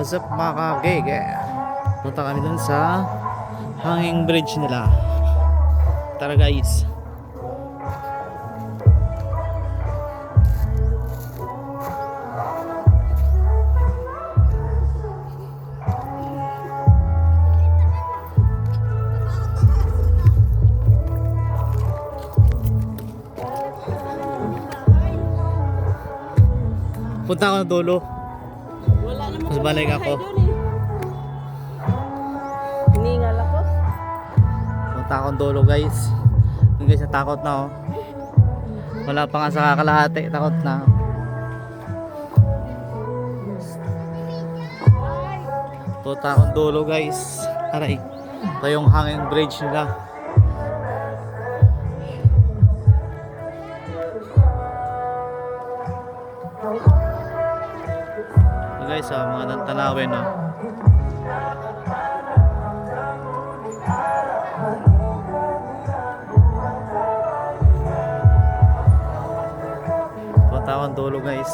What's up mga kagege? Punta kami dun sa hanging bridge nila. Tara guys. Punta ako ng dulo. Wala naman Mas balik ako. Hiningal ako. Punta akong dulo guys. Yung guys natakot na oh. Wala pa nga sa kakalahati. Takot na. Punta akong dulo guys. Aray. Ito yung hanging bridge nila. Ito guys mga tanawin oh. Punta akong dulo guys.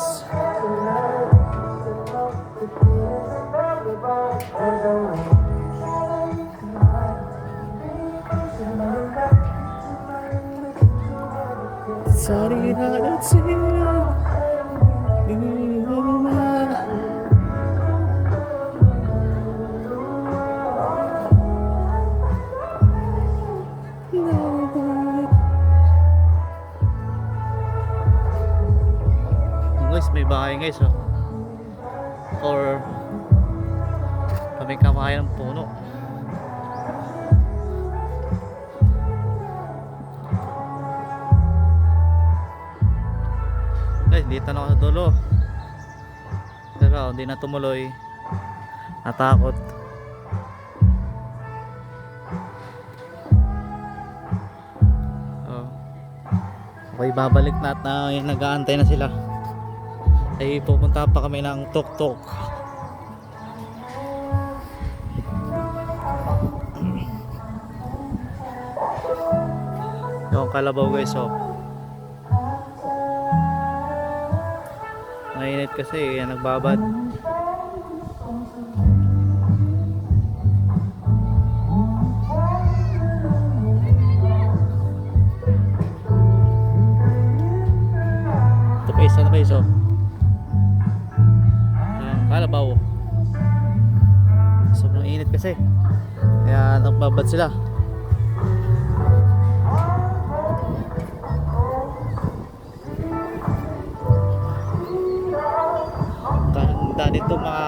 Sorry that sila. Guys, may bahay guys oh. Or kami kamahay ng puno. Guys, dito na ako sa dulo. Pero hindi na tumuloy. Natakot. Oh. Okay, babalik na at nag-aantay na sila. Ay pupunta pa kami ng tuk-tuk. Yung kalabaw guys oh. Mainit kasi yan nagbabad. Ito guys, ano guys oh. Kalabaw. Sobrang init kasi. Kaya nagbabad sila. Tanda dito mga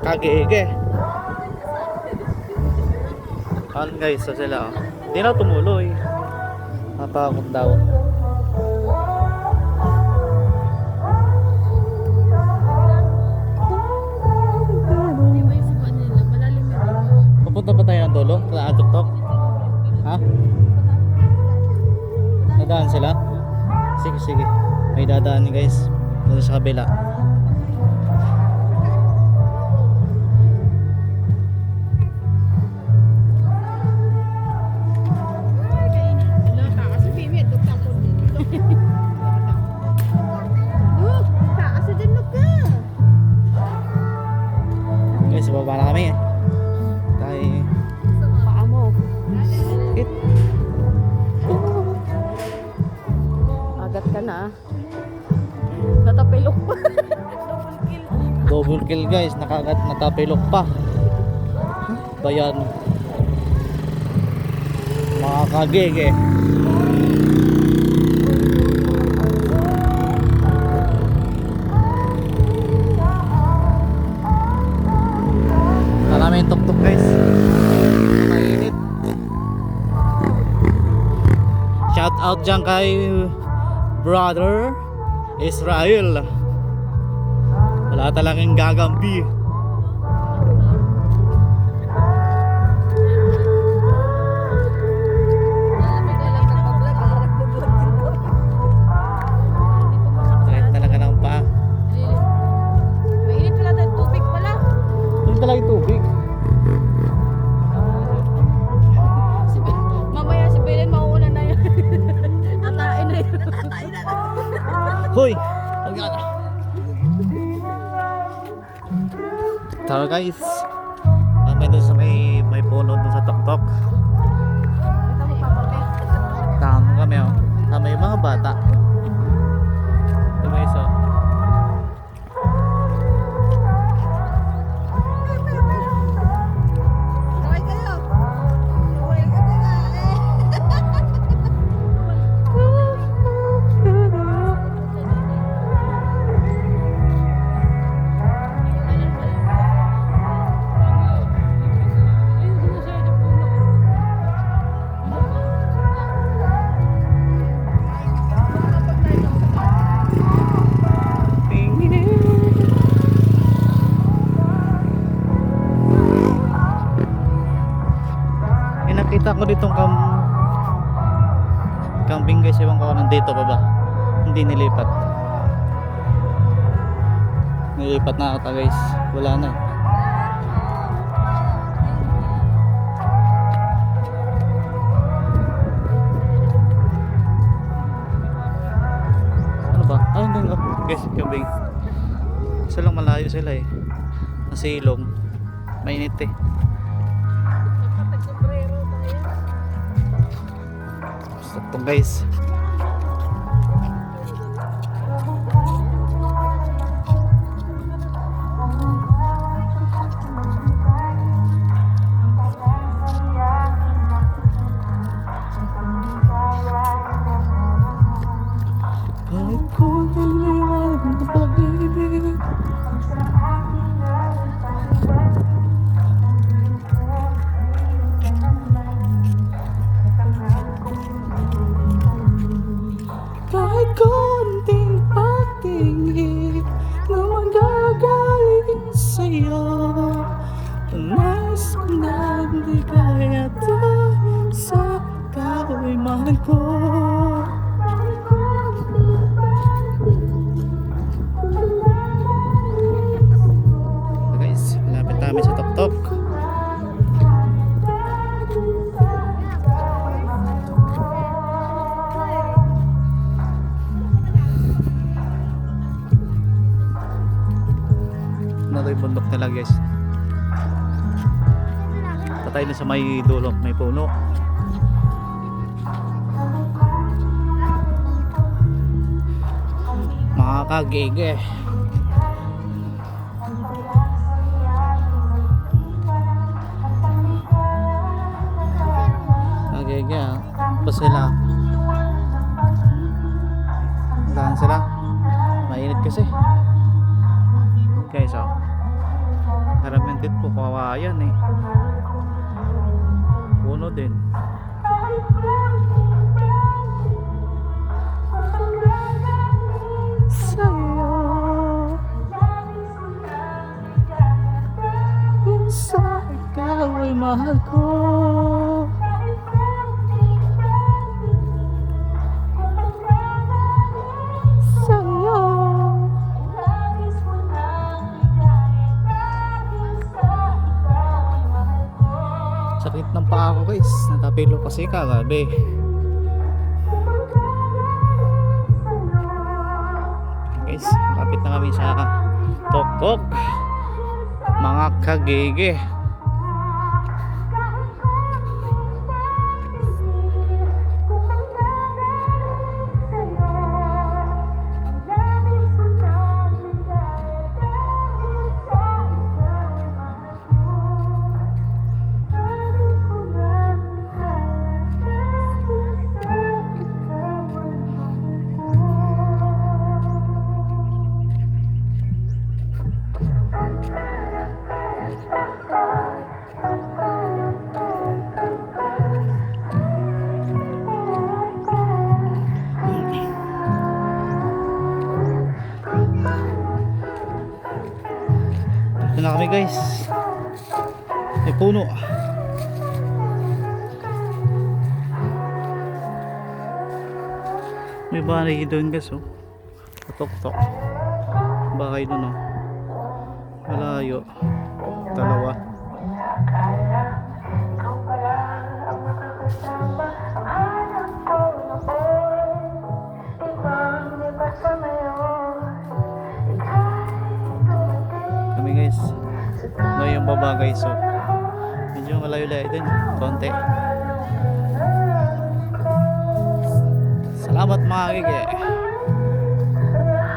kage-ege. Ano guys so sila. Hindi na tumuloy. Natakot daw. Pupunta pa tayo ng dulo? Sa tuk-tuk? Ha? Nadaan sila? Sige, sige. May dadaan guys. Doon sa kabila. Guys, baba na kami. Paa mo. Agat ka na. Natapilok pa. Double kill guys, nakagat natapilok pa. Bayan. Mga kagege. Maraming tuk-tuk guys. Mainit. Shout out dyan kay brother Israel. Wala talagang gagampi. Sakit talaga ng paa. Mainit pala tayo, tubig pala. Ito talaga tubig. Mamaya si Belen mauuna na yan. Tatain na yun. Hoy! Huwag yan. Tara guys. May doon sa may puno doon sa tuktok. Ito mo papape. Tama kami oh. Tama yung mga bata. Diba isa? Kaway kayo. Kaway ka na Nakita ko ditong kambing guys, ewan ko nandito pa ba, hindi nilipat na ata guys, wala na ano ba, hindi nga guys, kambing isa lang, malayo sila eh, nasilong, mainit eh. Sakto guys. Kahit kung kailangan ng pag-ibig, kahit konting pagtingin na magagaling sa'yo, nais ko na hindi kaya sa ikaw ay mahal ko. Guys, malapit namin sa tuktok. Ito yung bundok nila guys. Tatay na sa may dulo, may puno. Mga kagege. Kagege ah. Pa sila. Saan sila? Mainit kasi. Guys oh. Karamihan din po kawayan eh. Puno din. Sa'yo sa ikaw ay mahal ko. Sa'yo sakit ng paa ko guys, natapilo kasi kagabi. Guys, lapit na kami sa tuktok, mga kagege. Ito na kami guys. May puno. May bahay doon guys oh. Patok-tok. Bahay doon oh. Malayo. Dalawa. Kami guys No, yung baba guys. So, medyo malayo-layo din. Konti. Salamat mga gigi.